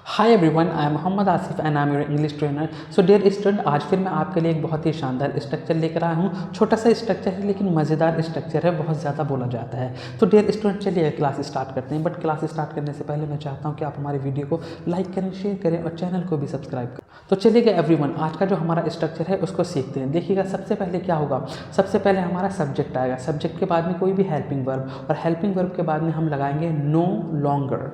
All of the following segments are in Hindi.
Hi everyone, I am Mohammad Asif and I am your English trainer. So dear student, आज फिर मैं आपके लिए एक बहुत ही शानदार स्ट्रक्चर लेकर आया हूँ। छोटा सा स्ट्रक्चर है लेकिन मज़ेदार स्ट्रक्चर है, बहुत ज़्यादा बोला जाता है। तो डियर स्टूडेंट, चलिए क्लास स्टार्ट करते हैं। बट क्लास स्टार्ट करने से पहले मैं चाहता हूँ कि आप हमारे वीडियो को लाइक करें, शेयर करें और चैनल को भी सब्सक्राइब करें। तो चलिए एवरीवन, आज का जो हमारा स्ट्रक्चर है उसको सीखते हैं। देखिएगा, सबसे पहले क्या होगा, सबसे पहले हमारा सब्जेक्ट आएगा। सब्जेक्ट के बाद में कोई भी हेल्पिंग वर्ब, और हेल्पिंग वर्ब के बाद में हम लगाएंगे नो लॉन्गर।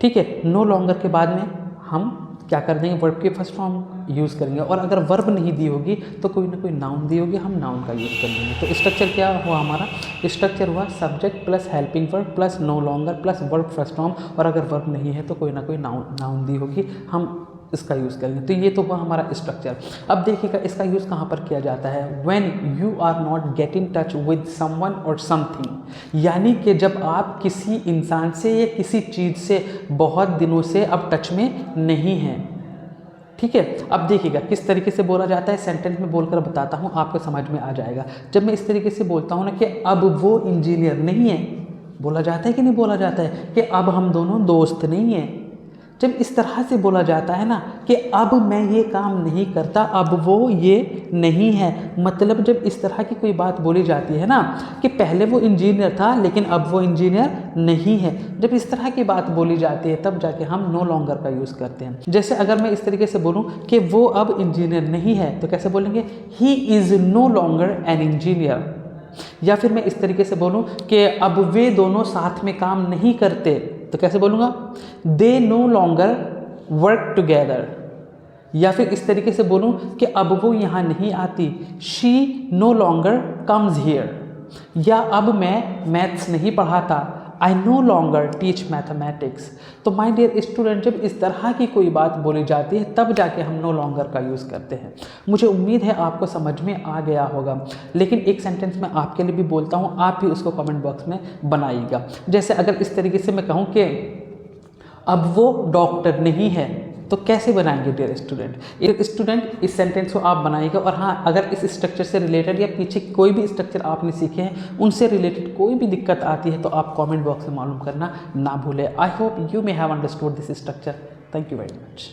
ठीक है, नो लॉन्गर के बाद में हम क्या कर देंगे, वर्ब की फर्स्ट फॉर्म यूज़ करेंगे। और अगर वर्ब नहीं दी होगी तो कोई ना कोई नाउन दी होगी, हम नाउन का यूज़ कर लेंगे। तो स्ट्रक्चर क्या हुआ हमारा, स्ट्रक्चर हुआ subject plus helping verb plus no longer plus verb first form, और अगर वर्ब नहीं है तो कोई ना कोई नाउन दी होगी, हम इसका यूज़ करेंगे। तो ये तो हुआ हमारा स्ट्रक्चर। अब देखिएगा, इसका यूज़ कहाँ पर किया जाता है, when you are not get in touch with someone और समथिंग। यानी कि जब आप किसी इंसान से या किसी चीज़ से बहुत दिनों से अब टच में नहीं हैं। ठीक है, अब देखिएगा किस तरीके से बोला जाता है, सेंटेंस में बोलकर बताता हूँ, आपको समझ में आ जाएगा। जब मैं इस तरीके से बोलता हूँ ना कि अब वो इंजीनियर नहीं है, बोला जाता है कि नहीं बोला जाता है कि अब हम दोनों दोस्त नहीं हैं। जब इस तरह से बोला जाता है ना कि अब मैं ये काम नहीं करता, अब वो ये नहीं है, मतलब जब इस तरह की कोई बात बोली जाती है ना कि पहले वो इंजीनियर था लेकिन अब वो इंजीनियर नहीं है, जब इस तरह की बात बोली जाती है तब जाके हम नो लॉन्गर का यूज़ करते हैं। जैसे अगर मैं इस तरीके से बोलूँ कि वो अब इंजीनियर नहीं है, तो कैसे बोलेंगे, he is no longer an engineer. या फिर मैं इस तरीके से बोलूँ कि अब वे दोनों साथ में काम नहीं करते, तो कैसे बोलूँगा, they know longer work together. या फिर इस तरीके से बोलूँ कि अब वो यहाँ नहीं आती, she know longer comes here. या अब मैं मैथ्स नहीं पढ़ाता, I know longer teach mathematics. तो माय डियर स्टूडेंट, जब इस तरह की कोई बात बोली जाती है तब जाके हम नो लॉन्गर का यूज़ करते हैं। मुझे उम्मीद है आपको समझ में आ गया होगा, लेकिन एक सेंटेंस मैं आपके लिए भी बोलता हूँ, आप भी उसको कमेंट बॉक्स में बनाइएगा। जैसे अगर इस तरीके से मैं कहूँ कि अब वो डॉक्टर नहीं है, तो कैसे बनाएंगे डियर स्टूडेंट। एक स्टूडेंट इस सेंटेंस को आप बनाइएगा। और हाँ, अगर इस स्ट्रक्चर से रिलेटेड या पीछे कोई भी स्ट्रक्चर आपने सीखे हैं उनसे रिलेटेड कोई भी दिक्कत आती है तो आप कमेंट बॉक्स में मालूम करना ना भूलें। I hope you may have understood this structure. Thank you very much.